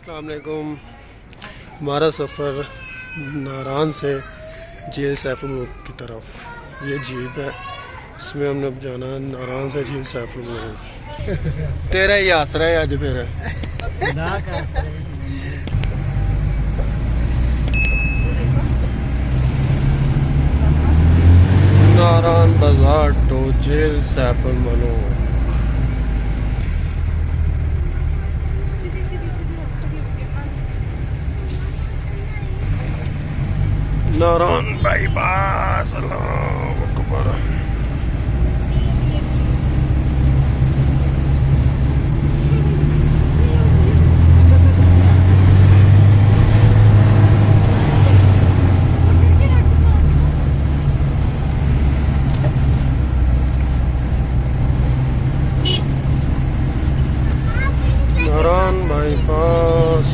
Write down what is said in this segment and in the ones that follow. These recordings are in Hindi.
अस्सलाम वालेकुम। हमारा सफ़र नारान से झील सैफुल मुल्क की तरफ, ये जीप है, इसमें हमने अब जाना है नारान से झील सैफुल मुल्क। तेरा ही आसरा है अज फिर। नारान बाजार टू झील सैफुल मुल्क। नारान बाईपास, अल्लाहू अकबर। नारान बाईपास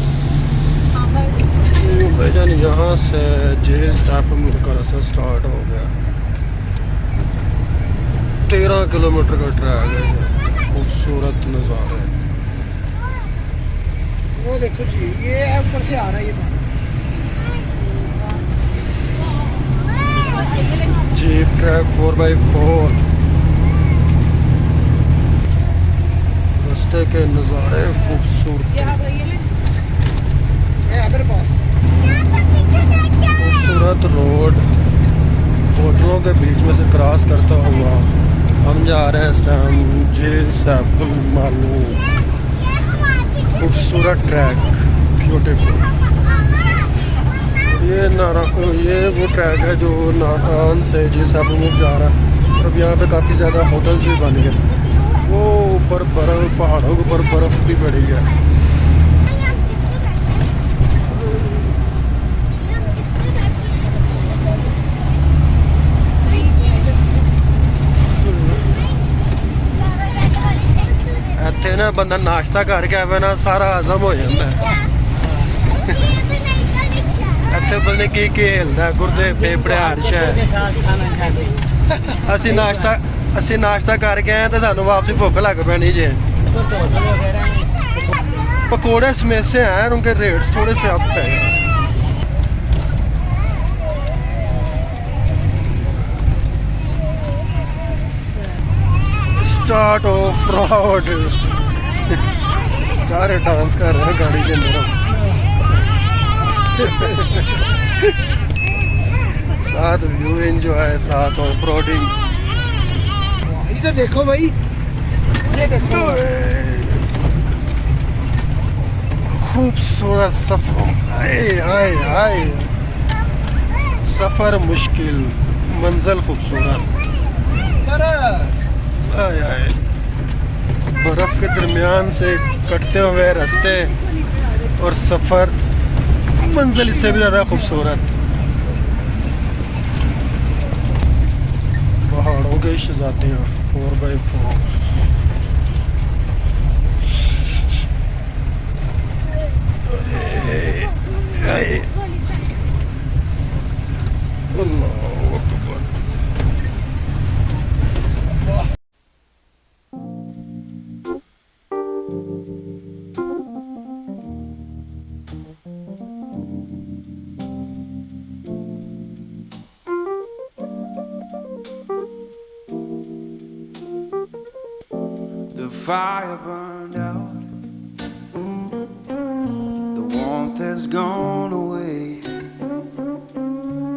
भाईजान, यहाँ से झील सैफुल मुल्क का रास्ता स्टार्ट हो गया। 13 किलोमीटर का ट्रैक है, खूबसूरत नज़ारे। वो देखो जी, ये ऊपर से आ रहा है ये जीप ट्रैक 4x4। रास्ते के नज़ारे खूबसूरत, खूबसूरत रोड, होटलों के बीच में से क्रॉस करता हुआ हम जा रहे हैं इस टाइम झील सैफुल मुल्क। खूबसूरत ट्रैक, ब्यूटीफुल। ये वो ट्रैक है जो नारान से झील सैफुल मुल्क जा रहा है। और अब यहाँ पे काफ़ी ज़्यादा होटल्स भी बन गए। वो ऊपर बर्फ़, पहाड़ों के ऊपर बर्फ़ भी पड़ी है। ਇੱਥੇ ਨਾ ਬੰਦਾ ਨਾਸ਼ਤਾ ਕਰਕੇ ਆਵੇ ਨਾ, ਸਾਰਾ ਹਜ਼ਮ ਹੋ ਜਾਂਦਾ ਹੈ। ਇੱਥੇ ਪਤਾ ਨਹੀਂ ਕੀ ਕੀ ਹਿਲਦਾ, ਗੁਰਦੇ, ਫੇਫੜੇ, ਹਰ ਸ਼ੈ। ਅਸੀਂ ਨਾਸ਼ਤਾ ਕਰਕੇ ਆਏ ਤੇ ਸਾਨੂੰ ਵਾਪਸੀ ਭੁੱਖ ਲੱਗ ਪੈਣੀ ਜੇ। पकौड़े समोसे हैं, उनके रेट्स थोड़े से अप है। Start of road. सारे डांस कर रहे हैं गाड़ी के अंदर। साथ व्यू एंजॉय, साथ ऑफ रोडिंग। इधर देखो भाई, ये देखो। खूबसूरत सफर, हाय हाय हाय। सफर मुश्किल, मंजिल खूबसूरत। हाय हाय, बर्फ के दरमियान से कटते हुए रास्ते और सफर, मंजिल इससे भी ज़्यादा खूबसूरत। पहाड़ों के शहजादियाँ 4x4। Allahu Akbar. The fire burned out, the warmth has gone away.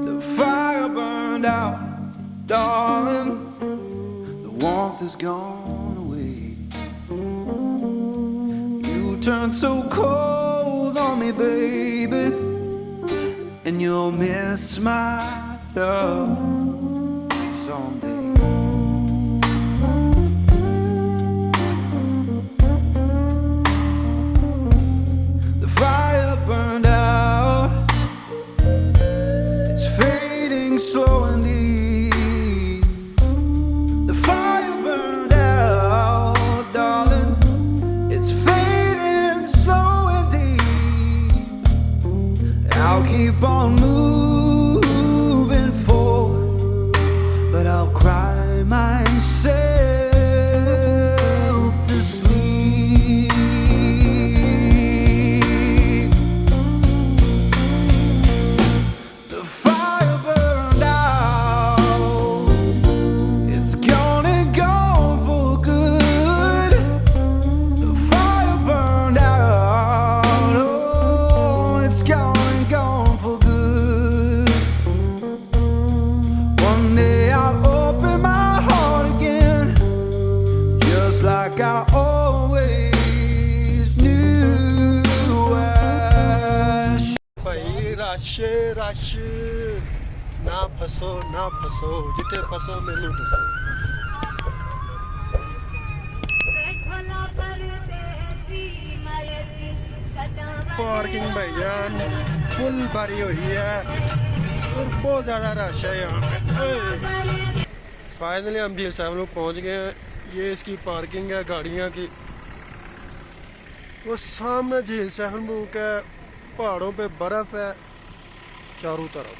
The fire burned out, darling, the warmth has gone away. You turned so cold on me, baby, and you'll miss my love someday. Burned out, it's fading slow and deep. The fire burned out, darling, it's fading slow and deep. I'll keep on moving forward, but I'll cry rush ना फसो जिथे फसो मैनू दसो। पार्किंग भाईजान फुल भरी हुई है और बहुत ज़्यादा रश है यहाँ पे। फाइनली हम झील साहब लोग पहुँच गए हैं। ये इसकी पार्किंग है गाड़ियाँ की। वो सामने झील साहब लोग है, पहाड़ों पे बर्फ़ है चारों तरफ।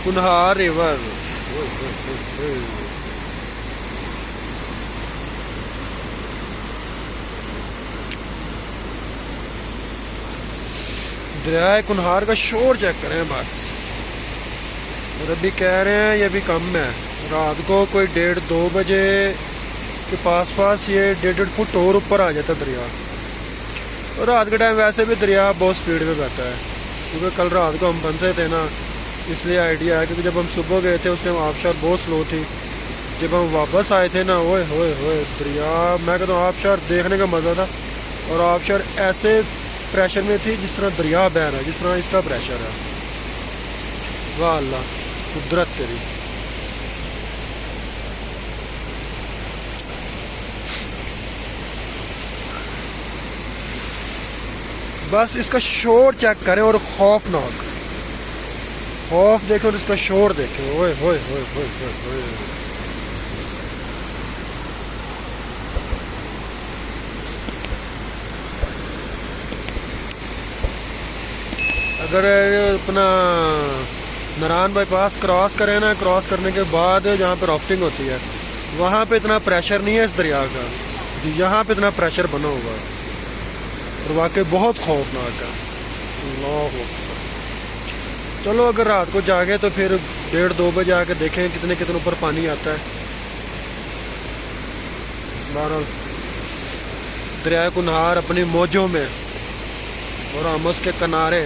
कुन्हार रिवर दरिया कुन्हार का शोर चेक करें बस। और अभी कह रहे हैं ये भी कम है। रात को कोई 1:30-2 बजे के पास ये 1.5 फुट और ऊपर आ जाता दरिया। और रात के टाइम वैसे भी दरिया बहुत स्पीड में बहता है, क्योंकि कल रात को हम फंसे थे ना, इसलिए आइडिया है। क्योंकि जब हम सुबह गए थे उस टाइम आबशार बहुत स्लो थी। जब हम वापस आए थे ना, ओए होए होए दरिया, मैं कहता हूँ आबशार देखने का मज़ा था। और आबशार ऐसे प्रेशर में थी जिस तरह दरिया बह रहा है, जिस तरह इसका प्रेशर है। वाह अल्लाह, कुदरत तेरी। बस इसका शोर चेक करें और खौफनाक खौफ देखो और इसका शोर देखें। ओए होए होए होए होए होए। अगर अपना नारायण बाईपास क्रॉस करें ना, क्रॉस करने के बाद जहाँ पे राफ्टिंग होती है वहाँ पे इतना प्रेशर नहीं है इस दरिया का, यहाँ पे इतना प्रेशर बना हुआ है और वाकई बहुत खौफनाक है। अल्लाह अकबर। चलो अगर रात को जागे तो फिर 1:30-2 बजे आके देखें कितने ऊपर पानी आता है। बहरहाल दरिया कुन्हार अपनी मौजों में और हम उसके किनारे